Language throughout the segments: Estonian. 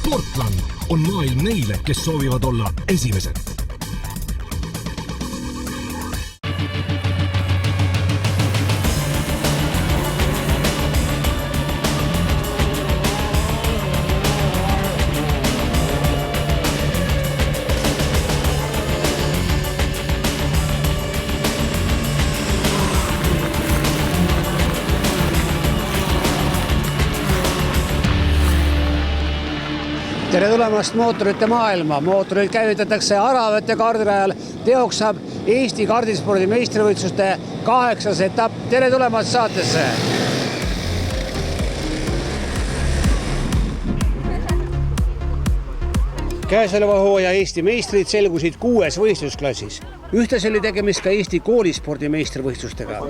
Sportland on maailm neile, kes soovivad olla esimesed. Tere tulemast mootorite maailma. Mootorid käivitatakse Aravete kardirajal. Teoks saab Eesti kardispordi meistrivõistluste 8. etapp. Tere tulemast saatesse. Käesoleva hooaja Eesti meistrid selgusid 6 võistlusklassis. Ühtlasi oli tegemist ka Eesti koolispordi meistrivõistlustega.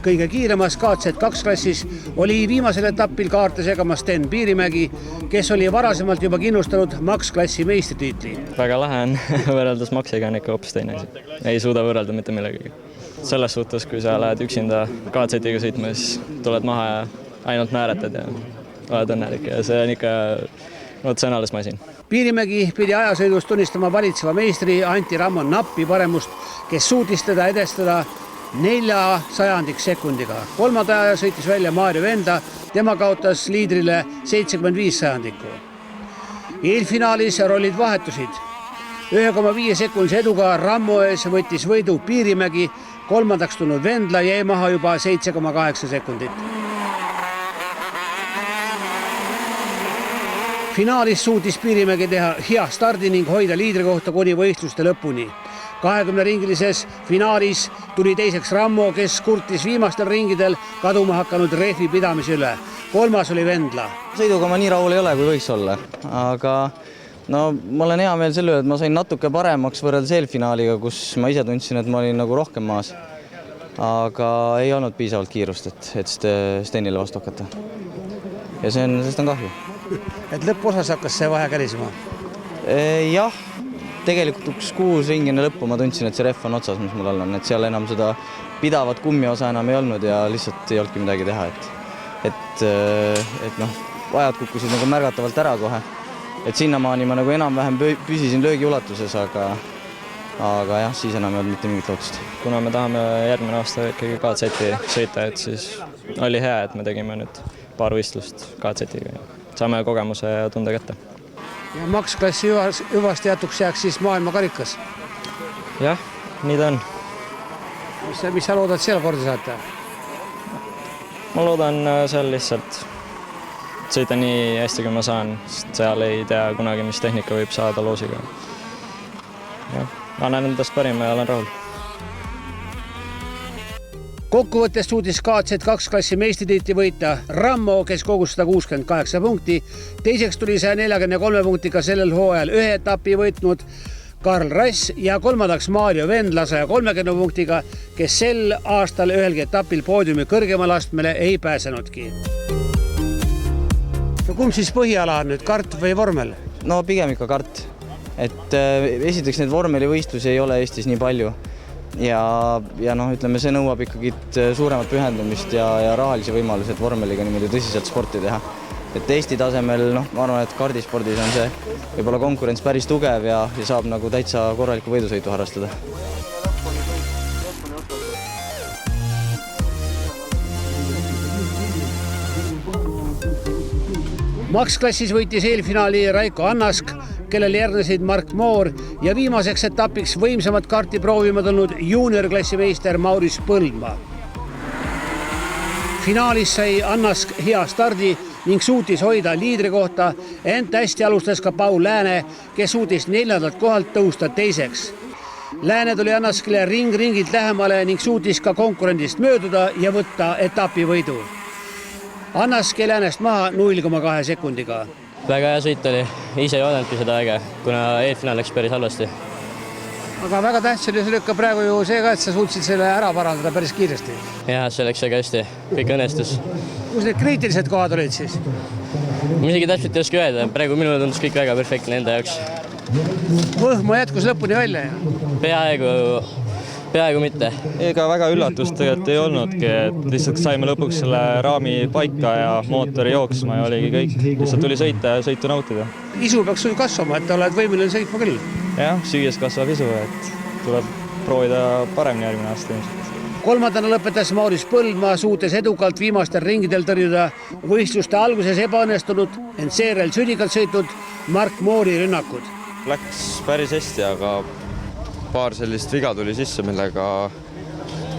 Kõige kiiremas KZ2 klassis oli viimasel etapil kaarte segamas Sten Piirimägi, kes oli varasemalt juba kinnustanud Max-klassi meistritiitli. Väga lahe on võrreldes Maxiga on ikka hoopis teine asi. Ei suuda võrrelda mitte millegagi. Selles suhtes, kui sa lähed üksinda KZ-iga sõitma, siis tuled maha ja ainult määretad ja oled õnnelik. Ja see on ikka sõnalismasin. Piirimägi pidi ajasõidus tunnistama valitseva meistri Anti Rammon Nappi paremust, kes suutis teda edestada 400 sekundiga. Kolmanda aja sõitis välja Maarjo Vendla, tema kaotas liidrile 75 sajandikku. Eelfinaalis rollid vahetusid. 1,5 sekundise eduga Rammo ees võttis võidu Piirimägi, kolmandaks tulnud Vendla jäi maha juba 7,8 sekundit. Finaalis suutis Piirimägi teha hea stardi ning hoida liidri kohta kuni võistluste lõpuni. 20-ringilises finaalis tuli teiseks Rammo, kes kurtis viimastel ringidel kaduma hakanud rehvi pidamise üle. Kolmas oli Vendla. Sõiduga ma nii rahul ei ole, kui võiks olla. Aga ma olen hea meel selle, et ma sain natuke paremaks võrreldes eelfinaaliga, kus ma ise tundsin, et ma olin nagu rohkem maas. Aga ei olnud piisavalt kiirust, et Stenile vastu hakata. Ja sest on kahju. Et lõpuosas hakkas see vahe kärisema? Jah. Tegelikult 6 ringine lõppu ma tundsin, et see rehv on otsas, mis mul all on. Et seal enam seda pidavat kummi osa enam ei olnud ja lihtsalt ei olnudki midagi teha. Et ajad kukkusid nagu märgatavalt ära kohe. Et sinnamaani ma nagu enam-vähem püsisin löögi ulatuses, aga jah, siis enam ei olnud mitte mingit lootust. Kuna me tahame järgmine aasta ikkagi KZ-i sõita, et siis oli hea, et me tegime nüüd paar võistlust KZ-iga. Saame kogemuse ja tunde kätte. Ja Max-klassi hüvasti jätuks jääks siis maailmakarikas? Jah, nii ta on. Mis sa loodad seal korda saata? Ma loodan seal lihtsalt sõita nii hästi, kui ma saan, sest seal ei tea kunagi, mis tehnika võib saada loosiga. Annan endast parima ja olen rahul. Kokkuvõttes suutis KZ2 klassi meistritiitli võita Rammo, kes kogus 168 punkti. Teiseks tuli 143 punktiga sellel hooajal 1 etapi võitnud Karl Rass ja kolmandaks Maarjo Vendla 130 punktiga, kes sel aastal ühelgi etapil poodiumi kõrgemal astmele ei pääsenudki. Kumb siis põhiala on nüüd, kart või vormel? No pigem ikka kart. Et esiteks need vormelivõistlusi ei ole Eestis nii palju. Ja ütleme, see nõuab ikkagi suuremat pühendumist ja rahalisi võimalusi, et vormeliga niimoodi tõsiselt sporti teha. Et Eesti tasemel, ma arvan, et kardispordis on see võib-olla konkurents päris tugev ja saab nagu täitsa korraliku võidusõitu harrastada. Max-klassis võitis eelfinaali Raiko Annask, kellel järgnesid Mark Moor ja viimaseks etapiks võimsamat karti proovima tulnud juuniorklassi meister Maurice Põldmaa. Finaalis sai Annask hea stardi ning suutis hoida liidri kohta, ent hästi alustas ka Paul Lääne, kes suutis 4. kohalt tõusta teiseks. Lääne tuli Annaskile ringilt lähemale ning suutis ka konkurendist mööduda ja võtta etapi võidu. Annask jäi Läänest maha 0,2 sekundiga. Väga hea sõit oli, ise ei oodanudki seda äge, kuna eelfinaal läks päris halvasti. Aga väga tähtis oli sul ikka praegu ju see ka, et sa suutsid selle ära parandada päris kiiresti. Jah, see läks väga hästi, kõik õnnestus. Kus need kriitilised kohad olid siis? Ma isegi täpselt ei oska öelda, praegu minule tundus kõik väga perfektne enda jaoks. Võhma jätkus lõpuni välja? Peaaegu peaaegu mitte. Ega väga üllatust tegelikult ei olnudki, et lihtsalt saime lõpuks selle raami paika ja mootori jooksma ja oligi kõik. Lihtsalt tuli sõita ja sõitu nautida. Isu peaks sul kasvama, et oled võimeline sõitma küll. Jah, süües kasvab isu, et tuleb proovida paremini järgmine aasta ilmselt. Kolmandana lõpetas Maurice Põldmaa, suutes edukalt viimastel ringidel tõrjuda võistluste alguses ebaõnnestunud, ent seejärel südikalt sõitnud Mark Moori rünnakud. Läks päris hästi, aga paar sellist viga tuli sisse, millega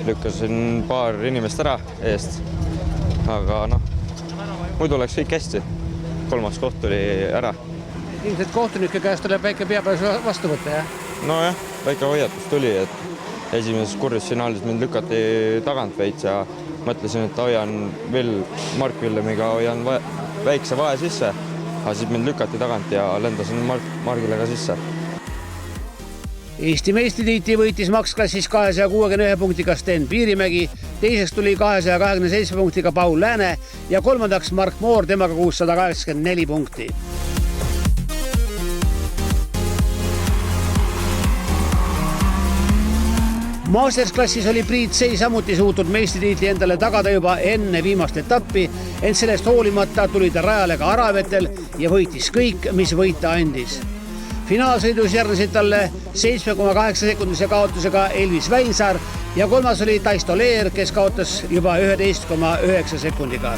lükkasin paar inimest ära eest. Aga muidu läks kõik hästi. 3. koht tuli ära. Ilmselt kohtunike käest tuleb väike peapäev vastu võtta, jah? Nojah, väike hoiatus tuli, et esimeses kurjusfinaalis mind lükati tagant veits ja mõtlesin, et hoian veel Mark Villemiga hoian väikse vahe sisse, aga siis mind lükati tagant ja lendasin Margile ka sisse. Eesti meistritiitli võitis Max-klassis 261 punktiga Sten Piirimägi, teiseks tuli 227 punktiga Paul Lääne ja kolmandaks Mark Moor, temaga 684 punkti. Masters-klassis oli Priit Sei samuti suutnud meistritiitli endale tagada juba enne viimast etappi, ent sellest hoolimata tuli ta rajale ka Aravetel ja võitis kõik, mis võita andis. Finaalsõidus järgnesid talle 7,8 sekundise kaotusega Elvis Väinsaar ja kolmas oli Taisto Leer, kes kaotas juba 11,9 sekundiga.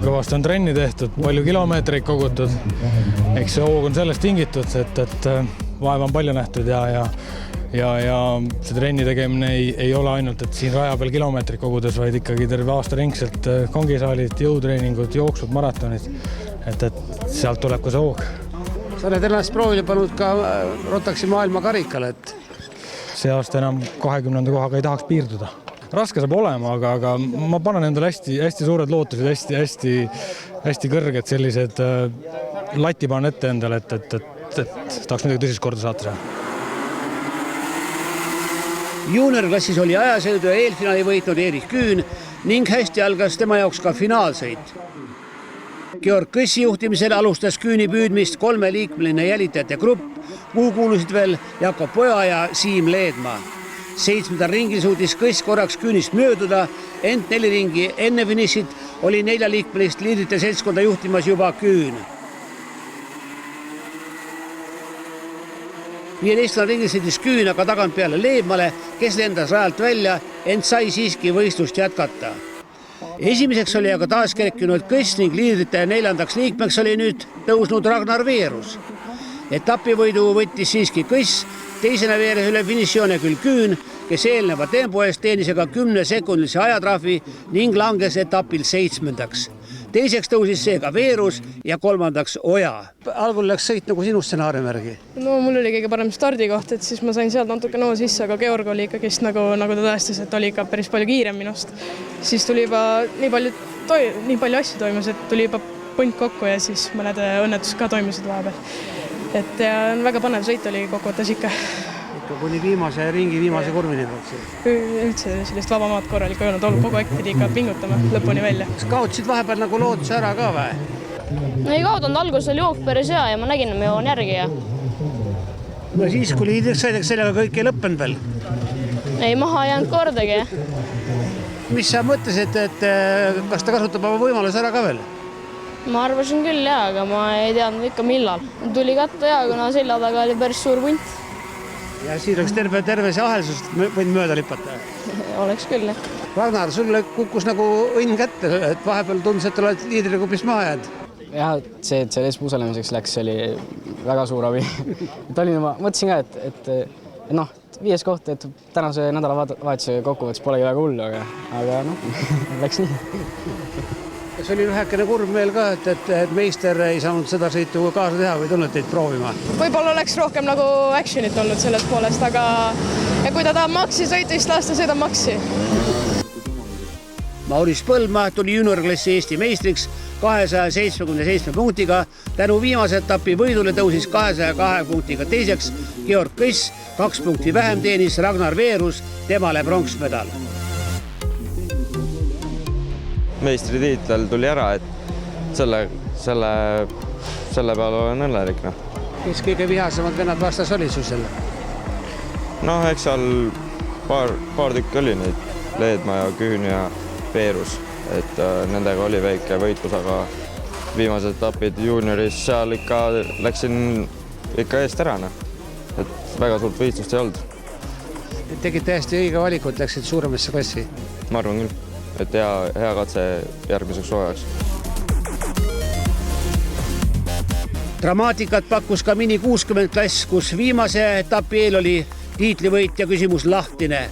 Kõvasti on trenni tehtud, palju kilomeetreid kogutud. Eks see hoog on sellest tingitud, et vaeva on palju nähtud ja see trenni tegemine ei ole ainult, et siin raja peal kilomeetreid kogudes, vaid ikkagi terve aasta ringselt kongisaalid, jõutreeningud, jooksud, maratonid. Et sealt tuleb ka see hoog. Sa oled ennast proovile pannud ka Rotaxi maailma karikale, et see aasta enam 20. kohaga ei tahaks piirduda. Raske saab olema, aga ma panen endale hästi suured lootused, hästi kõrged sellised lati panen ette endale, et tahaks midagi tõsist korda saata. Junior-klassis oli ajasõidu ja eelfinaali võitnud Erik Küün ning hästi algas tema jaoks ka finaalsõit. Georg Kõssi juhtimisel alustas Küüni püüdmist 3-liikmeline jälitajate grupp, kuhu kuulusid veel Jakob Poja ja Siim Leedmaa. 7. ringil suutis Kõss korraks Küünist mööduda, ent 4 ringi enne finišit oli 4-liikmelist liidrite seltskonda juhtimas juba Küün. 15. ringil sõitis Küün aga tagant peale Leedmale, kes lendas rajalt välja, ent sai siiski võistlust jätkata. Esimeseks oli aga taas kerkinud Kõss ning liidrite 4. liikmeks oli nüüd tõusnud Ragnar Veerus. Etapivõidu võttis siiski Kõss, teisena veeres üle finišijoone küll Küün, kes eelneva tempo eest teenis aga 10-sekundilise ajatrahvi ning langes etapil 7. Teiseks tõusis seega Veerus ja 3. Oja. Algul läks sõit nagu sinu stsenaariumi järgi? No mul oli kõige parem stardikoht, et siis ma sain sealt natuke noo sisse, aga Georg oli ikkagist nagu ta tõestas, et oli ikka päris palju kiirem minust. Siis tuli juba nii palju asju toimus, et tuli juba punt kokku ja siis mõned õnnetused ka toimusid vahepeal. Et väga panev sõit oli kokkuvõttes ikka. Ikka kuni viimase ringi viimase kurvini peaks. Üldse sellist vaba maad korralik ei olnud, kogu aeg pidi ikka pingutama lõpuni välja. Kas kaotasid vahepeal nagu lootuse ära ka või? Ei kaotanud, alguses oli jook päris hea ja ma nägin, et ma joon järgi. Ja... No siis, kui liidriks sõidaks sellega kõik ei lõppenud veel? Ei, maha ei jäänud kordagi. Mis sa mõtlesid, et kas ta kasutab oma võimalus ära ka veel? Ma arvasin küll, jaa, aga ma ei teadnud ikka millal. Tuli katta jaa, kuna selja taga oli päris suur punt. Ja siis oleks terve see ahelsust võinud mööda lipata? Oleks küll, jah. Ragnar, sulle kukkus nagu õnn kätte, et vahepeal tundus, et oled liidrikupist maha jäänud. Jah, see, et seal eespuusalemiseks läks, oli väga suur abi. Mõtlesin ka, et 5. koht, et tänase nädalavahetuse kokkuvõttes polegi väga hullu, aga läks nii. Kas oli vähekene kurb meel ka, et meister ei saanud seda sõitu kaasa teha või tulnud teid proovima? Võib-olla oleks rohkem nagu actionit olnud sellest poolest, aga kui ta tahab Maxi sõita, siis las ta sõidab Maxi. Maurice Põldmaa tuli juniorklassi Eesti meistriks 277 punktiga. Tänu viimase etapi võidule tõusis 202 punktiga teiseks Georg Kõss, 2 punkti vähem teenis Ragnar Veerus, temale pronksmedal. Meistritiitel tuli ära, et selle selle peale olen õnnelik. Kes kõige vihasemad vennad vastas oli sul selle? Eks seal paar tükki oli neid, Leedma ja Kühn ja Peerus, et nendega oli väike võitlus, aga viimased etapid juunioris seal läksin eest ära, et väga suurt võistlust ei olnud. Tegid täiesti õige valikut, läksid suuremasse klassi? Ma arvan küll, et hea katse järgmiseks hooajaks. Dramaatikat pakkus ka mini 60 klass, kus viimase etapi eel oli tiitlivõitja küsimus lahtine.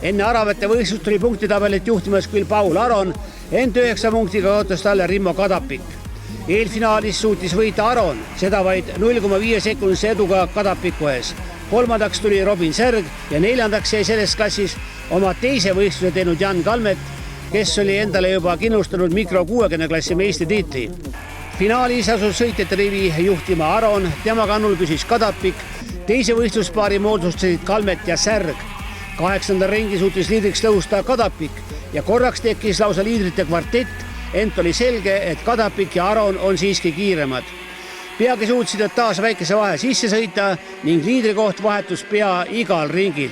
Enne Aravete võistlust tuli punktitabelit juhtimas küll Paul Aron, ent 9 punktiga kaotas talle Rimmo Kadapik. Eelfinaalis suutis võita Aron, seda vaid 0,5 sekundise eduga Kadapiku ees. Kolmandaks tuli Robin Särg ja neljandaks jäi selles klassis oma teise võistluse teinud Jan Kalmet, kes oli endale juba kindlustanud mikro 60 klassi meistritiitli. Finaalis asus sõitjate rivi juhtima Aron, tema kannul püsis Kadapik, teise võistluspaari moodustasid Kalmet ja Särg. 8. ringi suutis liidriks tõusta Kadapik ja korraks tekkis lausa liidrite kvartett, ent oli selge, et Kadapik ja Aron on siiski kiiremad. Peagi suutsid taas väikese vahe sisse sõita ning liidrikoht vahetus pea igal ringil.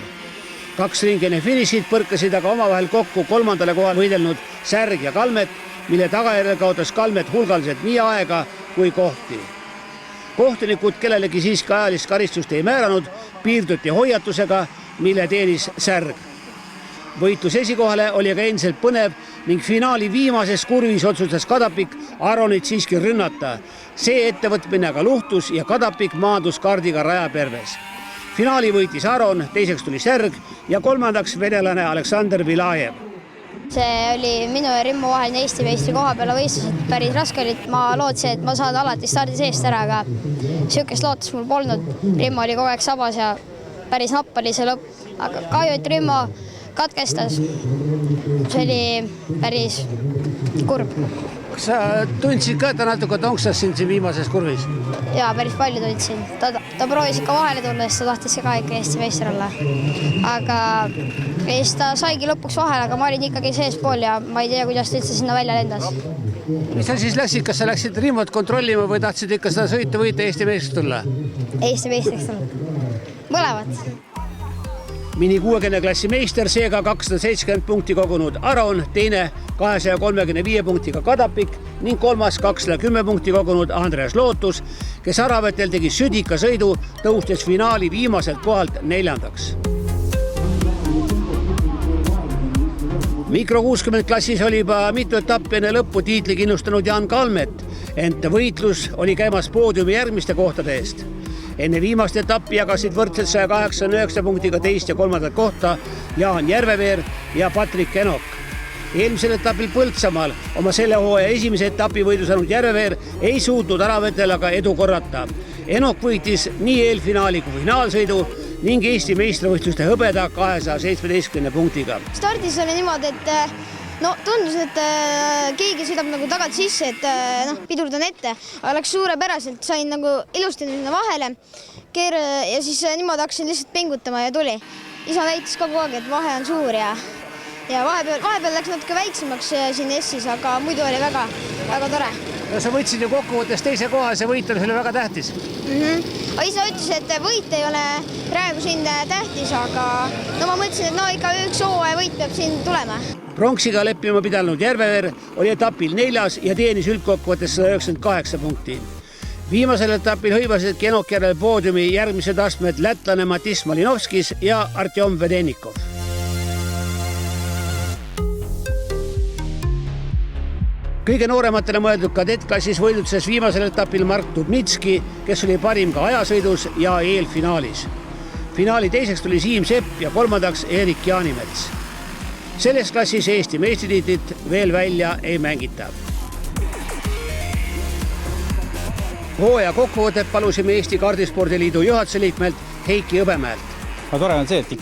2 ringi enne finišit põrkasid aga omavahel kokku 3. kohal võidelnud Särg ja Kalmet, mille tagajärjel kaotas Kalmet hulgaliselt nii aega kui kohti. Kohtunikud kellelegi siiski ajalist karistust ei määranud, piirduti hoiatusega, mille teenis Särg. Võitlus esikohale oli aga endiselt põnev ning finaali viimases kurvis otsustas Kadapik Aronit siiski rünnata. See ettevõtmine aga luhtus ja Kadapik maandus kaardiga rajaperves. Finaali võitis Aron, teiseks tuli Särg ja kolmandaks venelane Aleksandr Vilajev. See oli minu ja Rimmo vaheline Eesti meistri koha peale võistlused. Päris raske oli, ma lootsin, et ma saan alati stardi seest ära, aga sihukest lootust mul polnud. Rimmo oli kogu aeg sabas ja päris napp oli see lõpp, aga kahju, et Rimmo katkestas. See oli päris kurb. Kas sa tundsid ka, et ta natuke tonksas sind siin viimases kurvis? Jaa, päris palju tundsin. Ta proovis ikka vahele tulla, sest ta tahtis ka ikka Eesti meister olla. Aga ta saigi lõpuks vahele, aga ma olin ikkagi seespool ja ma ei tea, kuidas ta üldse sinna välja lendas. Mis sa siis läksid? Kas sa läksid Rimmot kontrollima või tahtsid ikka seda sõita võita Eesti meistriks tulla? Eesti meistriks tulla. Mõlevad. Mini 60 klassi meister, seega 270 punkti kogunud Aron, teine 235 punktiga Kadapik ning kolmas 210 punkti kogunud Andres Lootus, kes Aravetel tegi südika sõidu, tõustes finaali viimaselt kohalt 4. Mikro 60 klassis oli juba mitu etappi enne lõppu tiitli kindlustanud Jan Kalmet, ent võitlus oli käimas poodiumi järgmiste kohtade eest. Enne viimast etappi jagasid võrdselt 189 punktiga teist ja kolmandat kohta Jaan Järveveer ja Patrik Enok. Eelmisel etapil Põltsamaal oma selle hooaja esimese etapi võidu saanud Järveveer ei suutnud Aravetel aga edu korrata. Enok võitis nii eelfinaali kui finaalsõidu ning Eesti meistrivõistluste hõbeda 217 punktiga. Stardis oli niimoodi, et tundus, et keegi sõidab nagu tagant sisse, et pidurdan ette, aga läks suurepäraselt, sain nagu ilusti sinna vahele ja siis niimoodi hakkasin lihtsalt pingutama ja tuli. Isa näitas kogu aeg, et vahe on suur ja vahepeal läks natuke väiksemaks siin Essis, aga muidu oli väga tore. Sa võtsid ju kokkuvõttes teise koha, see võit oli väga tähtis. Isa ütles, et võit ei ole praegu siin tähtis, aga ma mõtlesin, et ikka üks hooaja võit peab siin tulema. Pronksiga leppima pidanud Järveveer oli etapil 4. ja teenis üldkokkuvõttes 198 punkti. Viimasel etapil hõivasid Enok järel poodiumi järgmised astmed lätlane Matis Malinovskis ja Artjom Vedenikov. Kõige noorematele mõeldud kadettklassis võidutses viimasel etapil Mark Dubnitski, kes oli parim ka ajasõidus ja eelfinaalis. Finaali teiseks tuli Siim Sepp ja kolmandaks Erik Jaanimets. Selles klassis Eesti meistritiitlit veel välja ei mängita. Hooaja kokkuvõtet palusime Eesti Kaardispordiliidu juhatuse liikmelt Heiki Õbemäelt. Tore on see, et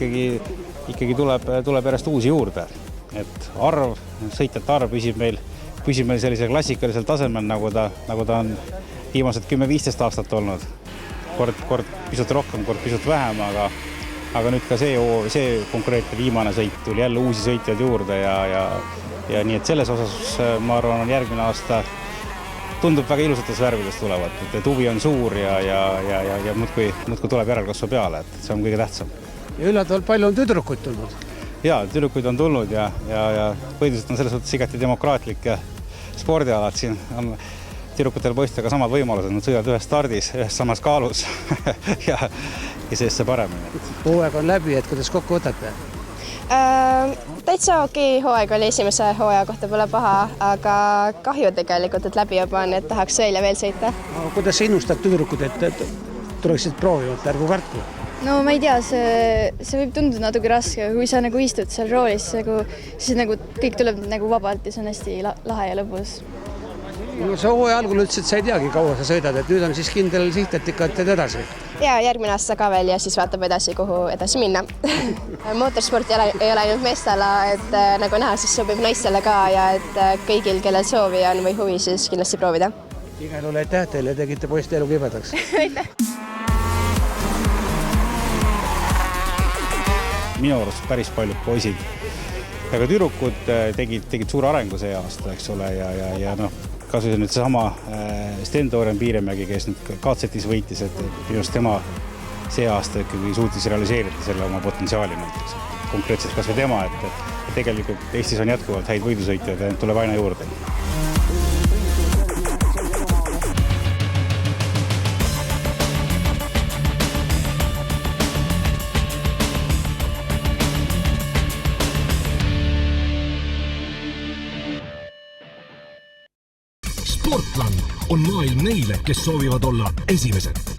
ikkagi tuleb järjest uusi juurde. Et sõitjate arv püsib meil sellise klassikalisel tasemel, nagu ta on viimased 10-15 aastat olnud. Kord pisut rohkem, kord pisut vähem, aga nüüd ka see konkreetne viimane sõit tuli jälle uusi sõitjaid juurde ja nii, et selles osas ma arvan, on järgmine aasta tundub väga ilusates värvides tulevat, et huvi on suur ja muudkui tuleb järelkasvu peale, et see on kõige tähtsam. Ja üllatavalt palju on tüdrukuid tulnud. Jaa, tüdrukuid on tulnud ja võidused on selles suhtes igati demokraatlik spordialad. Siin on tüdrukutel poistega samad võimalused, nad sõidavad ühes stardis, ühes samas kaalus ja seest see paremini. Hooaeg on läbi, et kuidas kokku võtate? Täitsa okei hooaeg oli, esimese hooaja kohta pole paha, aga kahju tegelikult, et läbi juba on, et tahaks veel sõita. Kuidas sa innustad tüdrukud, et tuleksid proovima, et ärgu kartku? No ma ei tea, see võib tunduda natuke raske, kui sa nagu istud seal roolis, siis nagu kõik tuleb nagu vabalt ja see on hästi lahe ja lõbus. No sa hooaja algul ütlesid, et sa ei teagi, kaua sa sõidad, et nüüd on siis kindel siht, et ikka teed edasi. Ja järgmine aasta ka veel ja siis vaatab edasi, kuhu edasi minna. Mootorsport ei ole ainult meestele, et nagu näha, siis sobib naistele ka ja et kõigil, kellel soovi on või huvi, siis kindlasti proovida. Igal juhul aitäh teile, tegite poiste elu kibedaks. Aitäh! Minu arust päris paljud poisid ja ka tüdrukud tegid suure arengu see aasta, eks ole, ja kas või nüüd seesama Sten-Toorian Piiremägi, kes nüüd KZ-is võitis, et just tema see aasta ikkagi suutis realiseerida selle oma potentsiaali näiteks. Konkreetselt kas või tema, et tegelikult Eestis on jätkuvalt häid võidusõitjaid ja tuleb aina juurde. Sportland on maailm neile, kes soovivad olla esimesed.